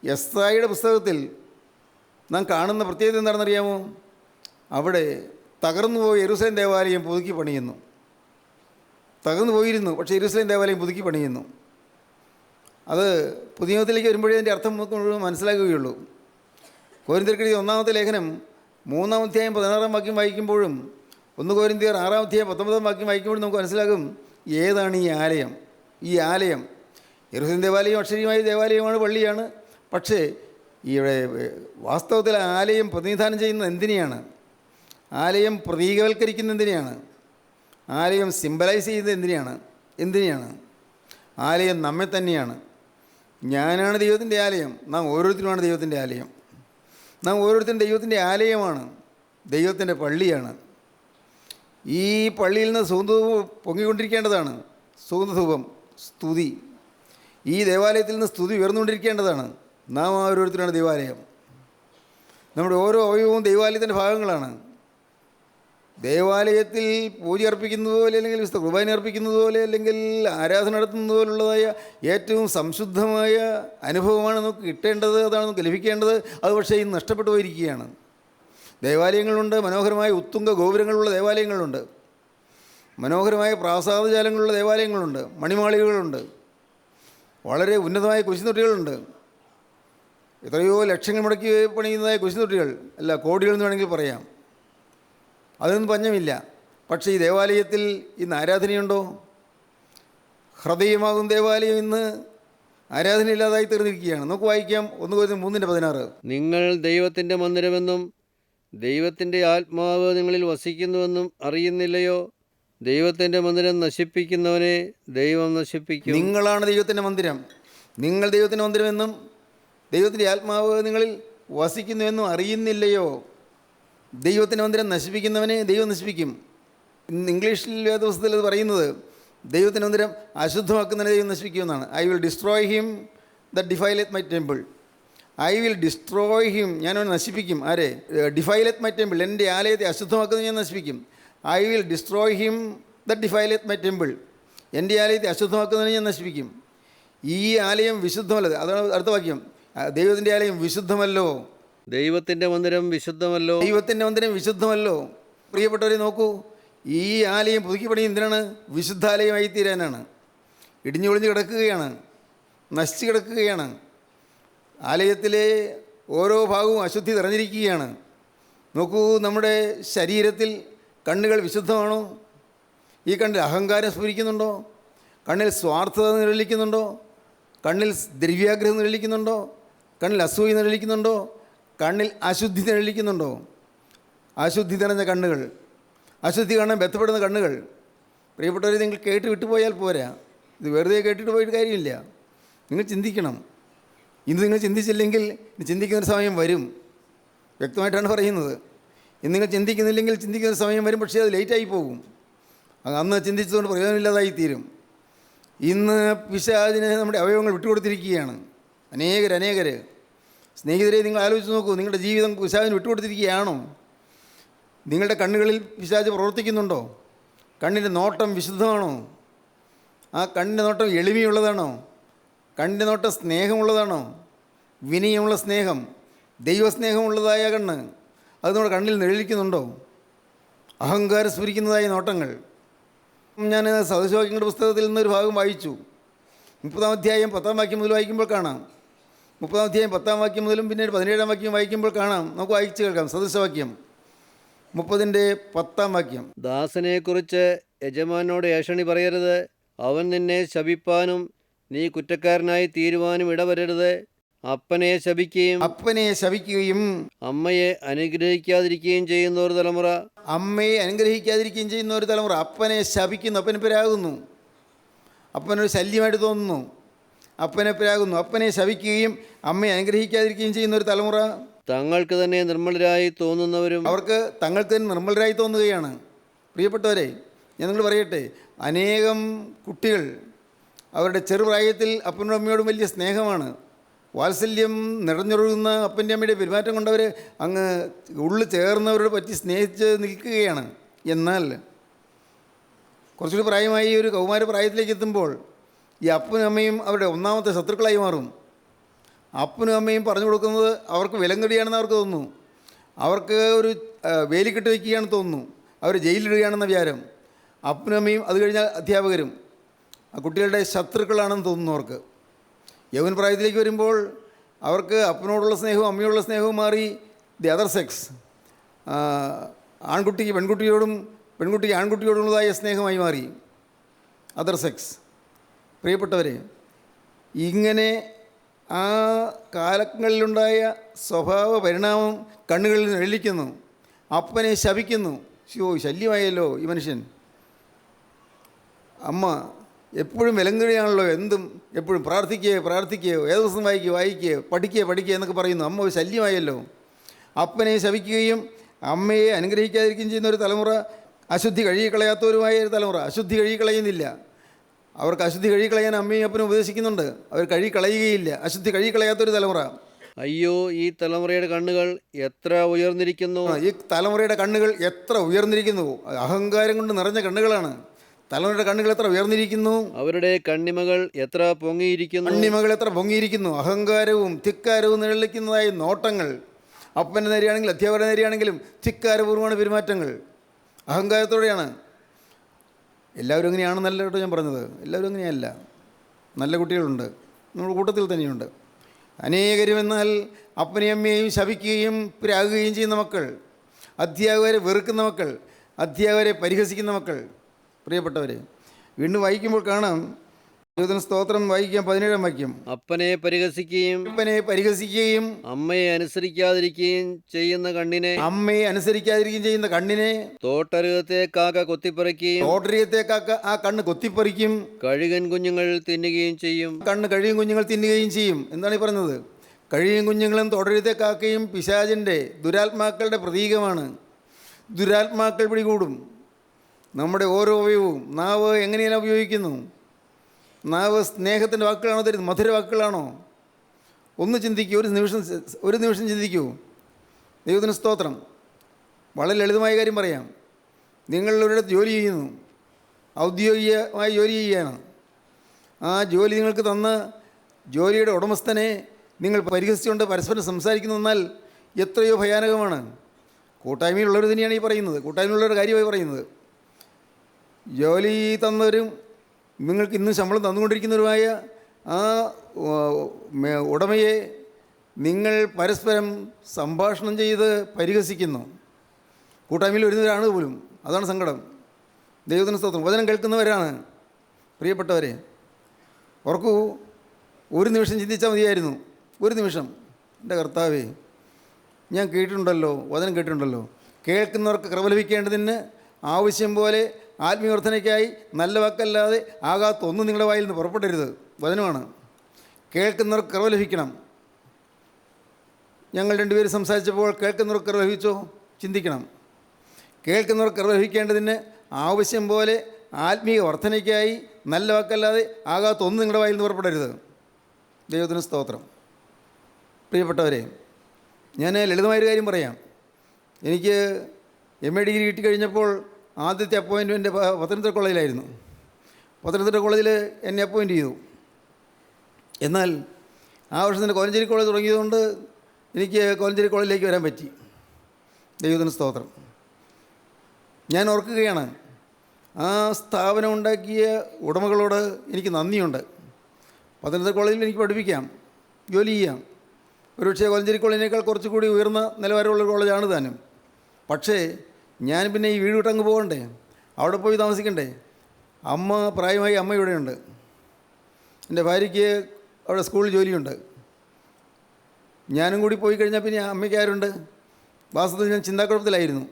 യെശയ്യായുടെ പുസ്തകത്തിൽ നാം കാണുന്ന പ്രത്യേകത എന്താണെന്നറിയാമോ? അവിടെ തകർന്നു പോയ യെരൂശലേം ദേവാലയം പുതുക്കി പണിയുന്നു. തകർന്നു പോയിരുന്നു, പക്ഷേ യെരൂശലേം ദേവാലയം പുതുക്കി പണിയുന്നു. അത് പുതിയ നിയമത്തിലേക്ക് വരുമ്പോഴേ അതിൻ്റെ അർത്ഥം മുഴുവൻ മനസ്സിലാക്കുകയുള്ളൂ. കൊരിന്ത്യർക്കെഴുതിയ 1-ാമത്തെ ലേഖനം 3-ാം അധ്യായം 16-ാം വാക്യം വായിക്കുമ്പോഴും 1 കൊരിന്ത്യർ 6-ാം അധ്യായം 19-ാം വാക്യം വായിക്കുമ്പോഴും നമുക്ക് മനസ്സിലാകും ഏതാണ് ഈ ആലയം. ഈ ആലയം യെരൂശലേം ദേവാലയം അക്ഷരീയമായ ദേവാലയമാണ്, പള്ളിയാണ്. പക്ഷേ ഇവിടെ വാസ്തവത്തിൽ ആലയം പ്രതിനിധാനം ചെയ്യുന്നത് എന്തിനെയാണ്? ആലയം പ്രതീകവൽക്കരിക്കുന്ന എന്തിനെയാണ്? ആലയം സിംബലൈസ് ചെയ്യുന്നത് എന്തിനെയാണ്? ആലയം നമ്മെ തന്നെയാണ്. ഞാനാണ് ദൈവത്തിൻ്റെ ആലയം. നാം ഓരോരുത്തരുമാണ് ദൈവത്തിൻ്റെ ആലയം. നാം ഓരോരുത്തരും ദൈവത്തിൻ്റെ ആലയമാണ്, ദൈവത്തിൻ്റെ പള്ളിയാണ്. ഈ പള്ളിയിൽ നിന്ന് സുഗന്ധധൂപം പൊങ്ങിക്കൊണ്ടിരിക്കേണ്ടതാണ്. സുഗന്ധധൂപം, സ്തുതി. ഈ ദേവാലയത്തിൽ നിന്ന് സ്തുതി ഉയർന്നുകൊണ്ടിരിക്കേണ്ടതാണ്. നാം ഓരോരുത്തരാണ് ദൈവാലയം. നമ്മുടെ ഓരോ അവയവവും ദൈവാലയത്തിൻ്റെ ഭാഗങ്ങളാണ്. ദേവാലയത്തിൽ പൂജ അർപ്പിക്കുന്നത് പോലെ, അല്ലെങ്കിൽ വിശുദ്ധ കുർബാന അർപ്പിക്കുന്നത് പോലെ, അല്ലെങ്കിൽ ആരാധന നടത്തുന്നത് പോലുള്ളതായ ഏറ്റവും സംശുദ്ധമായ അനുഭവമാണ് നമുക്ക് കിട്ടേണ്ടത്. അതാണ് നമുക്ക് ലഭിക്കേണ്ടത്. അത് പക്ഷേ ഇന്ന് നഷ്ടപ്പെട്ടു പോയിരിക്കുകയാണ്. ദേവാലയങ്ങളുണ്ട്, മനോഹരമായ ഉത്തുംഗ ഗോപുരങ്ങളുള്ള ദേവാലയങ്ങളുണ്ട്, മനോഹരമായ പ്രാസാദജാലങ്ങളുള്ള ദേവാലയങ്ങളുണ്ട്, മണിമാളികകളുണ്ട്, വളരെ ഉന്നതമായ കുരിശുതൊട്ടികളുണ്ട്, എത്രയോ ലക്ഷങ്ങൾ മുടക്കി പണിയുന്നതായ കുരിശുതൊട്ടികൾ, അല്ല കോടികൾ എന്ന് വേണമെങ്കിൽ പറയാം. അതൊന്നും പഞ്ഞമില്ല. പക്ഷേ ഈ ദേവാലയത്തിൽ ഇന്ന് ആരാധനയുണ്ടോ? ഹൃദയമാകും ദേവാലയം ഇന്ന് ആരാധനയില്ലാതായി തീർന്നിരിക്കുകയാണ്. നമുക്ക് വായിക്കാം 1 കൊരിന്ത്യർ 3:16. നിങ്ങൾ ദൈവത്തിൻ്റെ മന്ദിരമെന്നും ദൈവത്തിൻ്റെ ആത്മാവ് നിങ്ങളിൽ വസിക്കുന്നുവെന്നും അറിയുന്നില്ലയോ? ദൈവത്തിൻ്റെ മന്ദിരം നശിപ്പിക്കുന്നവനെ ദൈവം നശിപ്പിക്കും. നിങ്ങളാണ് ദൈവത്തിൻ്റെ മന്ദിരം, നിങ്ങൾ ദൈവത്തിൻ്റെ മന്ദിരമെന്നും ദൈവത്തിൻ്റെ ആത്മാവ് നിങ്ങളിൽ വസിക്കുന്നുവെന്നും അറിയുന്നില്ലയോ? ദൈവത്തിൻ്റെ മന്ദിരം നശിപ്പിക്കുന്നവനെ ദൈവം നശിപ്പിക്കും. ഇന്ന് ഇംഗ്ലീഷിൽ വേദപുസ്തകത്തിൽ അത് പറയുന്നത് ദൈവത്തിൻ്റെ മന്ദിരം അശുദ്ധമാക്കുന്നതിനെ ദൈവം നശിപ്പിക്കുമെന്നാണ്. I will destroy him the defileth my temple. I will destroy him, ഞാനവനെ നശിപ്പിക്കും. ആരെ? ഡിഫൈലത്ത് മൈ ടെമ്പിൾ, എൻ്റെ ആലയത്തെ അശുദ്ധമാക്കുന്നത് ഞാൻ നശിപ്പിക്കും. I will destroy him the defileth my temple, എൻ്റെ ആലയത്തെ അശുദ്ധമാക്കുന്നതിനെ ഞാൻ നശിപ്പിക്കും. ഈ ആലയം വിശുദ്ധമല്ല. അതാണ് അടുത്ത വാക്യം. ദൈവത്തിൻ്റെ ആലയം വിശുദ്ധമല്ലോ. ദൈവത്തിൻ്റെ മന്ദിരം വിശുദ്ധമല്ലോ. ദൈവത്തിൻ്റെ മന്ദിരം വിശുദ്ധമല്ലോ. പ്രിയപ്പെട്ടവരെ നോക്കൂ, ഈ ആലയം പുതുക്കി പണി എന്തിനാണ്? വിശുദ്ധാലയമായി തീരാനാണ്. ഇടിഞ്ഞു പൊളിഞ്ഞ് കിടക്കുകയാണ്, നശിച്ച് കിടക്കുകയാണ്. ആലയത്തിലെ ഓരോ ഭാഗവും അശുദ്ധി നിറഞ്ഞിരിക്കുകയാണ്. നോക്കൂ, നമ്മുടെ ശരീരത്തിൽ കണ്ണുകൾ വിശുദ്ധമാണോ? ഈ കണ്ണിൽ അഹങ്കാരം സ്ഫുരിക്കുന്നുണ്ടോ? കണ്ണിൽ സ്വാർത്ഥത നിഴലിക്കുന്നുണ്ടോ? കണ്ണിൽ ദ്രവ്യാഗ്രഹം നിഴലിക്കുന്നുണ്ടോ? കണ്ണിൽ അസൂയ നിഴലിക്കുന്നുണ്ടോ? കണ്ണിൽ അശുദ്ധി നിഴലിക്കുന്നുണ്ടോ? അശുദ്ധി നിറഞ്ഞ കണ്ണുകൾ, അശുദ്ധി കാണാൻ ബന്ധപ്പെടുന്ന കണ്ണുകൾ. പ്രിയപ്പെട്ടവരെ, നിങ്ങൾ കേട്ട് വിട്ടുപോയാൽ പോരാ. ഇത് വെറുതെ കേട്ടിട്ട് പോയിട്ട് കാര്യമില്ല. നിങ്ങൾ ചിന്തിക്കണം. ഇന്ന് നിങ്ങൾ ചിന്തിച്ചില്ലെങ്കിൽ ചിന്തിക്കുന്നൊരു സമയം വരും. വ്യക്തമായിട്ടാണ് പറയുന്നത്. ഇന്ന് നിങ്ങൾ ചിന്തിക്കുന്നില്ലെങ്കിൽ ചിന്തിക്കുന്നൊരു സമയം വരും. പക്ഷേ അത് ലേറ്റായി പോകും. അന്ന് ചിന്തിച്ചതുകൊണ്ട് പ്രയോജനമില്ലാതായി തീരും. ഇന്ന് പിശാചിന് നമ്മുടെ അവയവങ്ങൾ വിട്ടുകൊടുത്തിരിക്കുകയാണ്. അനേകർ. സ്നേഹിതരെ, നിങ്ങൾ ആലോചിച്ച് നോക്കൂ, നിങ്ങളുടെ ജീവിതം പിശാചിന് വിട്ടുകൊടുത്തിരിക്കുകയാണോ? നിങ്ങളുടെ കണ്ണുകളിൽ പിശാച് പ്രവർത്തിക്കുന്നുണ്ടോ? കണ്ണിൻ്റെ നോട്ടം വിശുദ്ധമാണോ? ആ കണ്ണിൻ്റെ നോട്ടം എളിമയുള്ളതാണോ? കണ്ണിൻ്റെ നോട്ടം സ്നേഹമുള്ളതാണോ? വിനയമുള്ള സ്നേഹം, ദൈവസ്നേഹമുള്ളതായ കണ്ണ് അത് നമ്മുടെ കണ്ണിൽ നിഴലിക്കുന്നുണ്ടോ? അഹങ്കാരം സ്ഫുരിക്കുന്നതായ നോട്ടങ്ങൾ. ഞാൻ സദൃശവാക്യങ്ങളുടെ പുസ്തകത്തിൽ നിന്നൊരു ഭാഗം വായിച്ചു. 30-ാം അധ്യായം 10-ാം വാക്യം മുതൽ വായിക്കുമ്പോൾ കാണാം. 30-ാം അധ്യായം 10-ാം വാക്യം മുതലും പിന്നീട് 17-ാം വാക്യം വായിക്കുമ്പോൾ കാണാം. നമുക്ക് വായിച്ച് കേൾക്കാം. സദൃശവാക്യം 30-10 വാക്യം. ദാസനെക്കുറിച്ച് യജമാനോട് ഏഷണി പറയരുത്. അവൻ നിന്നെ ശപിപ്പാനും നീ കുറ്റക്കാരനായി തീരുവാനും ഇടവരരുത്. അപ്പനെ ശപിക്കുകയും അമ്മയെ അനുഗ്രഹിക്കാതിരിക്കുകയും ചെയ്യുന്ന ഒരു തലമുറ. അപ്പനെ ശപിക്കുന്നു, അപ്പനെ പേരാകുന്നു, അപ്പനൊരു ശല്യമായിട്ട് തോന്നുന്നു, അപ്പനെ പേരാകുന്നു. അപ്പനെ ശപിക്കുകയും അമ്മയെ അനുഗ്രഹിക്കാതിരിക്കുകയും ചെയ്യുന്ന ഒരു തലമുറ. തങ്ങൾക്ക് തന്നെ നിർമ്മലരായി തോന്നുന്നവരും. അവർക്ക് തങ്ങൾക്ക് തന്നെ നിർമ്മലരായി തോന്നുകയാണ്. പ്രിയപ്പെട്ടവരെ, ഞാൻ നിങ്ങൾ പറയട്ടെ, അനേകം കുട്ടികൾ അവരുടെ ചെറുപ്രായത്തിൽ അപ്പനോടും അമ്മയോടും വലിയ സ്നേഹമാണ്, വാത്സല്യം നിറഞ്ഞൊഴുകുന്ന അപ്പൻ്റെ അമ്മയുടെ പെരുമാറ്റം കൊണ്ടവർ അങ്ങ് ഉള്ളിൽ ചേർന്നവരോട് പറ്റി സ്നേഹിച്ച് നിൽക്കുകയാണ്. എന്നാൽ കുറച്ചുകൂടി പ്രായമായി ഒരു കൗമാര പ്രായത്തിലേക്ക് എത്തുമ്പോൾ ഈ അപ്പനും അമ്മയും അവരുടെ ഒന്നാമത്തെ ശത്രുക്കളായി മാറും. അപ്പനും അമ്മയും പറഞ്ഞു കൊടുക്കുന്നത് അവർക്ക് വിലങ്ങടിയാണെന്ന് അവർക്ക് തോന്നുന്നു. അവർക്ക് ഒരു വേലിക്കെട്ട് വയ്ക്കുകയാണെന്ന് തോന്നുന്നു. അവർ ജയിലിടുകയാണെന്ന വിചാരം. അപ്പനും അമ്മയും അത് കഴിഞ്ഞാൽ അധ്യാപകരും ആ കുട്ടികളുടെ ശത്രുക്കളാണെന്ന് തോന്നുന്നു അവർക്ക്. യൗവന പ്രായത്തിലേക്ക് വരുമ്പോൾ അവർക്ക് അപ്പനോടുള്ള സ്നേഹവും അമ്മയോടുള്ള സ്നേഹവും മാറി ദി അതർ സെക്സ്. ആൺകുട്ടിക്ക് പെൺകുട്ടിയോടും പെൺകുട്ടിക്ക് ആൺകുട്ടിയോടുള്ളതായ സ്നേഹമായി മാറി അതർ സെക്സ്. പ്രിയപ്പെട്ടവരെ, ഇങ്ങനെ ആ കാലങ്ങളിലുണ്ടായ സ്വഭാവ പരിണാമം കണ്ണുകളിൽ നിഴലിക്കുന്നു. അപ്പനെ ശപിക്കുന്നു. ശല്യമായല്ലോ ഈ മനുഷ്യൻ. അമ്മ എപ്പോഴും വിലങ്ങുകയാണല്ലോ, എന്തും എപ്പോഴും പ്രാർത്ഥിക്കുകയോ ഏത് ദിവസം വായിക്കുകയോ പഠിക്കുക എന്നൊക്കെ പറയുന്നു. അമ്മ ശല്യമായല്ലോ. അപ്പനെ ശപിക്കുകയും അമ്മയെ അനുഗ്രഹിക്കാതിരിക്കുകയും ചെയ്യുന്ന ഒരു തലമുറ, അശുദ്ധി കഴുകിക്കളയാത്തവരുമായ ഒരു തലമുറ. അശുദ്ധി കഴുകിക്കളയുന്നില്ല. അവർക്ക് അശുദ്ധി കഴുകിക്കളയാൻ അമ്മയും അപ്പനും ഉപദേശിക്കുന്നുണ്ട്. അവർ കഴുകിക്കളയുകയില്ല. അശുദ്ധി കഴുകിക്കളയാത്തൊരു തലമുറ. അയ്യോ, ഈ തലമുറയുടെ കണ്ണുകൾ എത്ര ഉയർന്നിരിക്കുന്നു. ഈ തലമുറയുടെ കണ്ണുകൾ എത്ര ഉയർന്നിരിക്കുന്നു. അഹങ്കാരം കൊണ്ട് നിറഞ്ഞ കണ്ണുകളാണ്. തലമുറയുടെ കണ്ണുകൾ എത്ര ഉയർന്നിരിക്കുന്നു. അവരുടെ കണ്ണിമകൾ എത്ര പൊങ്ങിയിരിക്കുന്നു. അഹങ്കാരവും ധിക്കാരവും നിഴലിക്കുന്നതായ നോട്ടങ്ങൾ. അപ്പൻ്റെ നേരെയാണെങ്കിലും അധ്യാപകരുടെ നേരെയാണെങ്കിലും ധിക്കാരപൂർവ്വമാണ് പെരുമാറ്റങ്ങൾ. അഹങ്കാരത്തോടെയാണ്. എല്ലാവരും അങ്ങനെയാണെന്നല്ല കേട്ടോ ഞാൻ പറഞ്ഞത്. എല്ലാവരും അങ്ങനെയല്ല. നല്ല കുട്ടികളുണ്ട്, നമ്മുടെ കൂട്ടത്തിൽ തന്നെയുണ്ട്. അനേകരും എന്നാൽ അപ്പനെയും അമ്മയെയും ശപിക്കുകയും പിരാകുകയും ചെയ്യുന്ന മക്കൾ, അധ്യാപകരെ വെറുക്കുന്ന മക്കൾ, അധ്യാപകരെ പരിഹസിക്കുന്ന മക്കൾ. പ്രിയപ്പെട്ടവരെ, വീണ്ടും വായിക്കുമ്പോൾ കാണാം ദൈവത്തിന് സ്തോത്രം. വായിക്കാം 17 വാക്യം. അപ്പനെ പരിഹസിക്കുകയും അപ്പനെ പരിഹസിക്കുകയും അമ്മയെ അനുസരിക്കാതിരിക്കുകയും ചെയ്യുന്ന കണ്ണിനെ, അമ്മയെ അനുസരിക്കാതിരിക്കുകയും ചെയ്യുന്ന കണ്ണിനെ, തോട്ടരുകത്തെ കാക്ക കൊത്തിപ്പറിക്കുകയും ഓട്ടറിയത്തേക്കാക്ക ആ കണ്ണ് കൊത്തിപ്പറിക്കും, കഴുകൻ കുഞ്ഞുങ്ങൾ തിന്നുകയും ചെയ്യും. കണ്ണ് കഴിയും കുഞ്ഞുങ്ങൾ തിന്നുകയും ചെയ്യും. എന്താണ് ഈ പറഞ്ഞത്? കഴിയും കുഞ്ഞുങ്ങളും തുടരുത്തേക്കാക്കയും പിശാചിൻ്റെ ദുരാത്മാക്കളുടെ പ്രതീകമാണ്. ദുരാത്മാക്കൾ പിടികൂടും. നമ്മുടെ ഓരോ അവയവവും നാവ് എങ്ങനെയാണ് ഉപയോഗിക്കുന്നു? നാവ് സ്നേഹത്തിൻ്റെ വാക്കുകളാണോ തരുന്നത്? മധുര വാക്കുകളാണോ? ഒന്ന് ചിന്തിക്കൂ, ഒരു നിമിഷം ചിന്തിക്കൂ. ദൈവത്തിന് സ്തോത്രം. വളരെ ലളിതമായ കാര്യം പറയാം. നിങ്ങൾ ഒരിടത്ത് ജോലി ചെയ്യുന്നു, ഔദ്യോഗികമായി ജോലി ചെയ്യുകയാണ്. ആ ജോലി നിങ്ങൾക്ക് തന്ന ജോലിയുടെ ഉടമസ്ഥനെ നിങ്ങൾ പരിഹസിച്ചുകൊണ്ട് പരസ്പരം സംസാരിക്കുന്നു എന്നാൽ എത്രയോ ഭയാനകമാണ്. കൂട്ടായ്മയിലുള്ളവർ തന്നെയാണ് ഈ പറയുന്നത്, കൂട്ടായ്മയിലുള്ളവരുടെ കാര്യമായി പറയുന്നത്. ജോലി തന്നവരും നിങ്ങൾക്ക് ഇന്നും ശമ്പളം തന്നുകൊണ്ടിരിക്കുന്നവരുമായ ആ ഉടമയെ നിങ്ങൾ പരസ്പരം സംഭാഷണം ചെയ്ത് പരിഹസിക്കുന്നു. കൂട്ടായ്മയിൽ വരുന്നവരാണ് പോലും. അതാണ് സങ്കടം. ദൈവത്തിന് സ്തോത്രം. വചനം കേൾക്കുന്നവരാണ് പ്രിയപ്പെട്ടവരെ. ഓർക്കൂ, ഒരു നിമിഷം ചിന്തിച്ചാൽ മതിയായിരുന്നു. ഒരു നിമിഷം. എൻ്റെ കർത്താവേ, ഞാൻ കേട്ടിട്ടുണ്ടല്ലോ, വചനം കേട്ടിട്ടുണ്ടല്ലോ, കേൾക്കുന്നവർക്ക് കൃപ ലഭിക്കേണ്ടതിന് ആവശ്യം പോലെ ആത്മീയവർദ്ധനയ്ക്കായി നല്ല വാക്കല്ലാതെ ആകാത്ത ഒന്നും നിങ്ങളുടെ വായിൽ നിന്ന് പുറപ്പെടരുത്. വചനമാണ്. കേൾക്കുന്നവർക്ക് കൃപ ലഭിക്കണം. ഞങ്ങൾ രണ്ടുപേരും സംസാരിച്ചപ്പോൾ കേൾക്കുന്നവർക്ക് കൃപ ലഭിച്ചോ? ചിന്തിക്കണം. കേൾക്കുന്നവർക്ക് കൃപ ലഭിക്കേണ്ടതിന് ആവശ്യം പോലെ ആത്മീയ വർദ്ധനയ്ക്കായി നല്ല വാക്കല്ലാതെ ആകാത്ത ഒന്നും നിങ്ങളുടെ വായിൽ നിന്ന് പുറപ്പെടരുത്. ദൈവത്തിന് സ്തോത്രം. പ്രിയപ്പെട്ടവരെ, ഞാൻ ലളിതമായൊരു കാര്യം പറയാം. എനിക്ക് MA ഡിഗ്രി കിട്ടിക്കഴിഞ്ഞപ്പോൾ ആദ്യത്തെ അപ്പോയിൻറ്റ്മെൻറ്റ് പത്തനംതിട്ട കോളേജിലായിരുന്നു. പത്തനംതിട്ട കോളേജിൽ എന്നെ അപ്പോയിൻറ്റ് ചെയ്തു. എന്നാൽ ആ വർഷം തന്നെ കോലഞ്ചേരി കോളേജ് തുടങ്ങിയതുകൊണ്ട് എനിക്ക് കോലഞ്ചേരി കോളേജിലേക്ക് വരാൻ പറ്റി. ദൈവത്തിന് സ്തോത്രം. ഞാൻ ഓർക്കുകയാണ്, ആ സ്ഥാപനം ഉണ്ടാക്കിയ ഉടമകളോട് എനിക്ക് നന്ദിയുണ്ട്. പത്തനംതിട്ട കോളേജിൽ എനിക്ക് പഠിപ്പിക്കാം, ജോലി ചെയ്യാം. ഒരുപക്ഷേ കോലഞ്ചേരി കോളേജിനേക്കാൾ കുറച്ചുകൂടി ഉയർന്ന നിലവാരമുള്ള കോളേജാണ് താനും. പക്ഷേ ഞാൻ പിന്നെ ഈ വീട് വിട്ടങ്ങ് പോകണ്ടേ, അവിടെ പോയി താമസിക്കണ്ടേ. അമ്മ പ്രായമായി, അമ്മ ഇവിടെയുണ്ട്. എൻ്റെ ഭാര്യയ്ക്ക് അവിടെ സ്കൂളിൽ ജോലിയുണ്ട്. ഞാനും കൂടി പോയി കഴിഞ്ഞാൽ പിന്നെ അമ്മയ്ക്ക് ആരുണ്ട്? വാസ്തവത്തിൽ ഞാൻ ചിന്താക്കുഴപ്പത്തിലായിരുന്നു.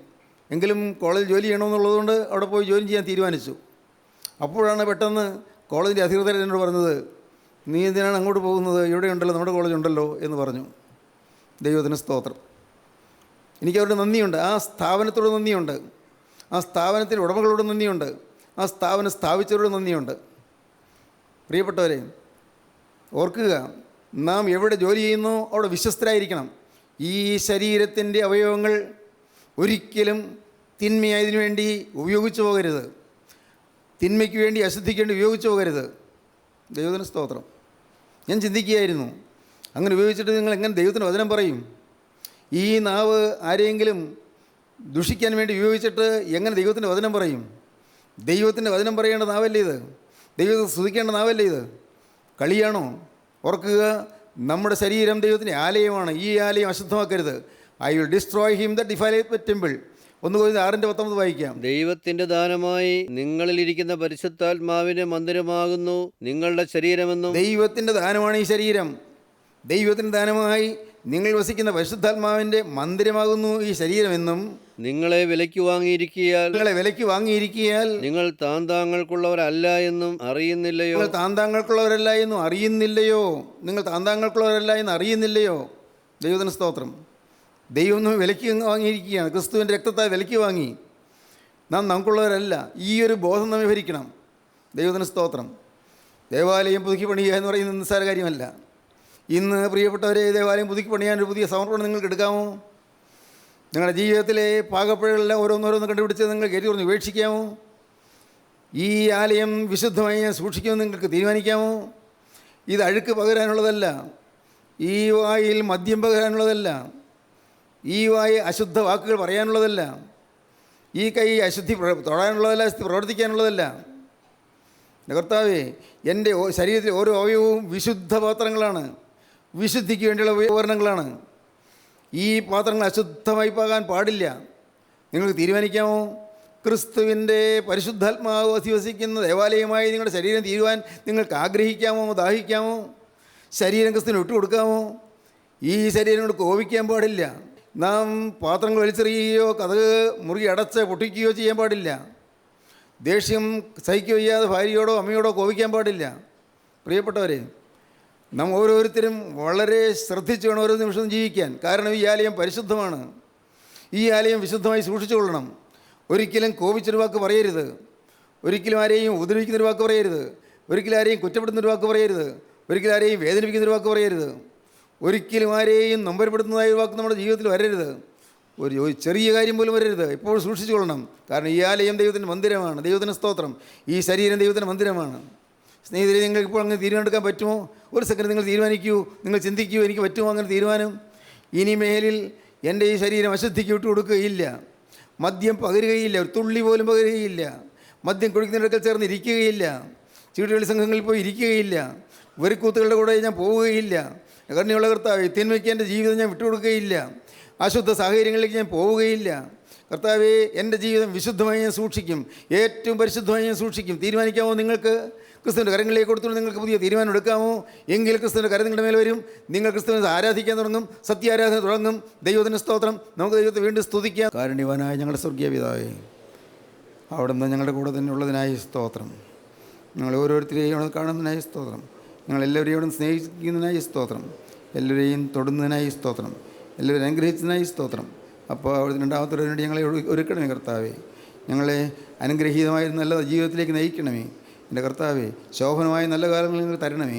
എങ്കിലും കോളേജിൽ ജോലി ചെയ്യണമെന്നുള്ളതുകൊണ്ട് അവിടെ പോയി ജോലി ചെയ്യാൻ തീരുമാനിച്ചു. അപ്പോഴാണ് പെട്ടെന്ന് കോളേജിൻ്റെ അധികൃതർ എന്നോട് പറഞ്ഞത്, നീ എന്തിനാണ് അങ്ങോട്ട് പോകുന്നത്? ഇവിടെ ഉണ്ടല്ലോ, നമ്മുടെ കോളേജ് ഉണ്ടല്ലോ എന്ന് പറഞ്ഞു. ദൈവത്തിന് സ്തോത്രം. എനിക്കവരുടെ നന്ദിയുണ്ട്. ആ സ്ഥാപനത്തോട് നന്ദിയുണ്ട്. ആ സ്ഥാപനത്തിൻ്റെ ഉടമകളോട് നന്ദിയുണ്ട്. ആ സ്ഥാപനം സ്ഥാപിച്ചവരോട് നന്ദിയുണ്ട്. പ്രിയപ്പെട്ടവരെ, ഓർക്കുക, നാം എവിടെ ജോലി ചെയ്യുന്നോ അവിടെ വിശ്വസ്തരായിരിക്കണം. ഈ ശരീരത്തിൻ്റെ അവയവങ്ങൾ ഒരിക്കലും തിന്മയായതിനു വേണ്ടി ഉപയോഗിച്ചു പോകരുത്. തിന്മയ്ക്ക് വേണ്ടി, അശുദ്ധിക്ക് വേണ്ടി ഉപയോഗിച്ചു പോകരുത്. ദൈവത്തിന് സ്തോത്രം. ഞാൻ ചിന്തിക്കുകയായിരുന്നു, അങ്ങനെ ഉപയോഗിച്ചിട്ട് നിങ്ങൾ എങ്ങനെ ദൈവത്തിന് വചനം പറയും? ഈ നാവ് ആരെയെങ്കിലും ദുഷിക്കാൻ വേണ്ടി ഉപയോഗിച്ചിട്ട് എങ്ങനെ ദൈവത്തിൻ്റെ വചനം പറയും? ദൈവത്തിൻ്റെ വചനം പറയേണ്ട നാവല്ലേ ഇത്? ദൈവത്തെ സ്തുതിക്കേണ്ട നാവല്ലേ ഇത്? കളിയാണോ? ഓർക്കുക, നമ്മുടെ ശരീരം ദൈവത്തിൻ്റെ ആലയമാണ്. ഈ ആലയം അശുദ്ധമാക്കരുത്. I will destroy him that defileth temple. 1 കൊരിന്ത്യർ 6:19 വായിക്കാം. ദൈവത്തിന്റെ ദാനമായി നിങ്ങളിലിരിക്കുന്ന പരിശുദ്ധാത്മാവിന്റെ മന്ദിരമാകുന്നു നിങ്ങളുടെ ശരീരമെന്നും. ദൈവത്തിൻ്റെ ദാനമാണ് ഈ ശരീരം. ദൈവത്തിൻ്റെ ദാനമായി നിങ്ങൾ വസിക്കുന്ന പരിശുദ്ധാത്മാവിൻ്റെ മന്ദിരമാകുന്നു ഈ ശരീരമെന്നും. നിങ്ങളെ വിലയ്ക്ക് വാങ്ങിയിരിക്കിയാൽ നിങ്ങൾ താന്താങ്ങൾക്കുള്ളവരല്ല എന്നും അറിയുന്നില്ലയോ? നിങ്ങൾ താന്താങ്ങൾക്കുള്ളവരല്ല എന്നും അറിയുന്നില്ലയോ? ദൈവത്തിന് സ്തോത്രം. ദൈവം ഒന്നും വിലയ്ക്ക് വാങ്ങിയിരിക്കുകയാണ്. ക്രിസ്തുവിൻ്റെ രക്തത്താൽ വിലയ്ക്ക് വാങ്ങി. നാം നമുക്കുള്ളവരല്ല. ഈ ഒരു ബോധം നമ്മെ ഭരിക്കണം. ദൈവത്തിന് സ്തോത്രം. ദേവാലയം പുതുക്കി പണിയുക എന്ന് പറയുന്നത് നിസ്സാര കാര്യമല്ല. ഇന്ന് പ്രിയപ്പെട്ടവരെ, ദേവാലയം പുതുക്കി പണിയാനൊരു പുതിയ സമർപ്പണം നിങ്ങൾക്ക് എടുക്കാമോ? നിങ്ങളുടെ ജീവിതത്തിലെ പാകപ്പിഴകളെല്ലാം ഓരോന്നോരോന്ന് കണ്ടുപിടിച്ച് നിങ്ങൾ കയറ്റി പറഞ്ഞ് ഉപേക്ഷിക്കാമോ? ഈ ആലയം വിശുദ്ധമായി ഞാൻ സൂക്ഷിക്കുമെന്ന് നിങ്ങൾക്ക് തീരുമാനിക്കാമോ? ഇത് അഴുക്ക് പകരാനുള്ളതല്ല. ഈ വായിൽ മദ്യം പകരാനുള്ളതല്ല. ഈ വായ അശുദ്ധ വാക്കുകൾ പറയാനുള്ളതല്ല. ഈ കൈ അശുദ്ധി തൊടാനുള്ളതല്ല, അശുദ്ധി പ്രവർത്തിക്കാനുള്ളതല്ല. കർത്താവേ, എൻ്റെ ശരീരത്തിലെ ഓരോ അവയവവും വിശുദ്ധ പാത്രങ്ങളാണ്, വിശുദ്ധിക്ക് വേണ്ടിയുള്ള ഉപകരണങ്ങളാണ്. ഈ പാത്രങ്ങൾ അശുദ്ധമായി പോകാൻ പാടില്ല. നിങ്ങൾക്ക് തീരുമാനിക്കാമോ? ക്രിസ്തുവിൻ്റെ പരിശുദ്ധാത്മാവ് അധിവസിക്കുന്ന ദേവാലയമായി നിങ്ങളുടെ ശരീരം തീരുവാൻ നിങ്ങൾക്ക് ആഗ്രഹിക്കാമോ, ദാഹിക്കാമോ? ശരീരം ക്രിസ്തുവിന് വിട്ടുകൊടുക്കാമോ? ഈ ശരീരം കൊണ്ട് കോപിക്കാൻ പാടില്ല. നാം പാത്രങ്ങൾ വലിച്ചെറിയുകയോ കതക് മുറുകി അടച്ച് പൊട്ടിക്കുകയോ ചെയ്യാൻ പാടില്ല. ദേഷ്യം സഹിക്കുക ചെയ്യാതെ ഭാര്യയോടോ അമ്മയോടോ കോപിക്കാൻ പാടില്ല. പ്രിയപ്പെട്ടവരെ, നാം ഓരോരുത്തരും വളരെ ശ്രദ്ധിച്ചു വേണം ഓരോ നിമിഷവും ജീവിക്കാൻ. കാരണം ഈ ആലയം പരിശുദ്ധമാണ്. ഈ ആലയം വിശുദ്ധമായി സൂക്ഷിച്ചു കൊള്ളണം. ഒരിക്കലും കോപിച്ചൊരു വാക്ക് പറയരുത്. ഒരിക്കലും ആരെയും ഉപദ്രവിക്കുന്നൊരു വാക്ക് പറയരുത്. ഒരിക്കലും ആരെയും കുറ്റപ്പെടുത്തുന്നൊരു വാക്ക് പറയരുത്. ഒരിക്കലും ആരെയും വേദനിപ്പിക്കുന്നൊരു വാക്ക് പറയരുത്. ഒരിക്കലും ആരെയും നൊമ്പരപ്പെടുത്തുന്നതായ വാക്ക് നമ്മുടെ ജീവിതത്തിൽ വരരുത്. ഒരു ചെറിയ കാര്യം പോലും വരരുത്. എപ്പോഴും സൂക്ഷിച്ചു കൊള്ളണം. കാരണം ഈ ആലയം ദൈവത്തിൻ്റെ മന്ദിരമാണ്. ദൈവത്തിന് സ്തോത്രം. ഈ ശരീരം ദൈവത്തിൻ്റെ മന്ദിരമാണ്. സ്നേഹിതരെ, നിങ്ങൾക്ക് ഇപ്പോൾ അങ്ങനെ തീരുമാനമെടുക്കാൻ പറ്റുമോ? ഒരു സെക്കൻഡ് നിങ്ങൾ തീരുമാനിക്കൂ, നിങ്ങൾ ചിന്തിക്കൂ, എനിക്ക് പറ്റുമോ അങ്ങനെ തീരുമാനം? ഇനിമേലിൽ എൻ്റെ ഈ ശരീരം അശുദ്ധിക്ക് വിട്ടു കൊടുക്കുകയില്ല. മദ്യം പകരുകയില്ല, ഒരു തുള്ളി പോലും പകരുകയില്ല. മദ്യം കുടിക്കുന്നതിനടുക്കൽ ചേർന്ന് ഇരിക്കുകയില്ല. ചീട്ടുകളി സംഘങ്ങളിൽ പോയി ഇരിക്കുകയില്ല. വെറിക്കൂത്തുകളുടെ കൂടെ ഞാൻ പോവുകയില്ല. കരുണയുള്ള കർത്താവേ, തിന്മയ്ക്ക് എൻ്റെ ജീവിതം ഞാൻ വിട്ടുകൊടുക്കുകയില്ല. അശുദ്ധ സാഹചര്യങ്ങളിലേക്ക് ഞാൻ പോവുകയില്ല. കർത്താവേ, എൻ്റെ ജീവിതം വിശുദ്ധമായി ഞാൻ സൂക്ഷിക്കും. ഏറ്റവും പരിശുദ്ധമായി ഞാൻ സൂക്ഷിക്കും. തീരുമാനിക്കാമോ? നിങ്ങൾക്ക് ക്രിസ്തുവിൻ്റെ കരങ്ങളിലേക്ക് കൊടുത്തുകൊണ്ട് നിങ്ങൾക്ക് പുതിയ തീരുമാനം എടുക്കാമോ? എങ്കിൽ ക്രിസ്തുവിൻ്റെ കരം നിങ്ങളുടെ മേൽ വരും. നിങ്ങൾ ക്രിസ്തുവിനെ ആരാധിക്കാൻ തുടങ്ങും. സത്യാരാധന തുടങ്ങും. ദൈവത്തിന് സ്തോത്രം. നമുക്ക് ദൈവത്തെ വീണ്ടും സ്തുതിക്കാം. കാരുണ്യവാനായ ഞങ്ങളുടെ സ്വർഗീയ പിതാവേ, അവിടുന്ന് ഞങ്ങളുടെ കൂടെ തന്നെ ഉള്ളതിനായി സ്തോത്രം. ഞങ്ങൾ ഓരോരുത്തരെയും അവിടെ കാണുന്നതിനായി സ്തോത്രം. ഞങ്ങളെല്ലാവരെയും അവിടെ സ്നേഹിക്കുന്നതിനായി സ്തോത്രം. എല്ലാവരെയും തൊടുന്നതിനായി സ്തോത്രം. എല്ലാവരും അനുഗ്രഹിച്ചതിനായി സ്തോത്രം. അപ്പോൾ അവിടെ രണ്ടാമത്തെ വേണ്ടി ഞങ്ങളെ ഒരുക്കണമേ കർത്താവേ. ഞങ്ങളെ അനുഗ്രഹീതമായ നല്ല ജീവിതത്തിലേക്ക് നയിക്കണമേ. എൻ്റെ കർത്താവേ, ശോഭനമായ നല്ല കാലങ്ങൾ നിങ്ങൾ തരണമേ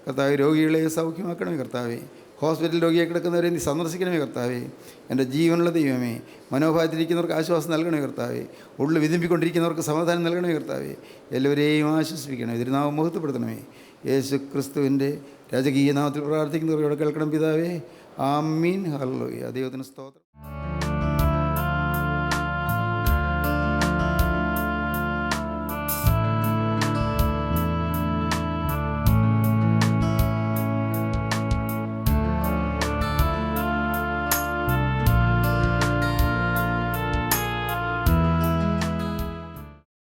കർത്താവേ. രോഗികളെ സൗഖ്യമാക്കണമേ കർത്താവേ. ഹോസ്പിറ്റൽ രോഗിയായി കിടക്കുന്നവരെ നീ സന്ദർശിക്കണമേ കർത്താവേ. എൻ്റെ ജീവനുള്ള ദൈവമേ, മനോഭാവത്തിലിരിക്കുന്നവർക്ക് ആശ്വാസം നൽകണമേ കർത്താവേ. ഉള്ളിൽ വിതുമ്പിക്കൊണ്ടിരിക്കുന്നവർക്ക് സമാധാനം നൽകണമേ കർത്താവേ. എല്ലാവരെയും ആശ്വസിപ്പിക്കണമേ. തിരുനാമം മഹത്വപ്പെടുത്തണമേ. യേശു ക്രിസ്തുവിൻ്റെ രാജകീയ നാമത്തിൽ പ്രാർത്ഥിക്കുന്നവരോട് കേൾക്കണം പിതാവേ. ആമീൻ. ഹല്ലേലൂയ. ദൈവത്തിന് സ്തോത്രം.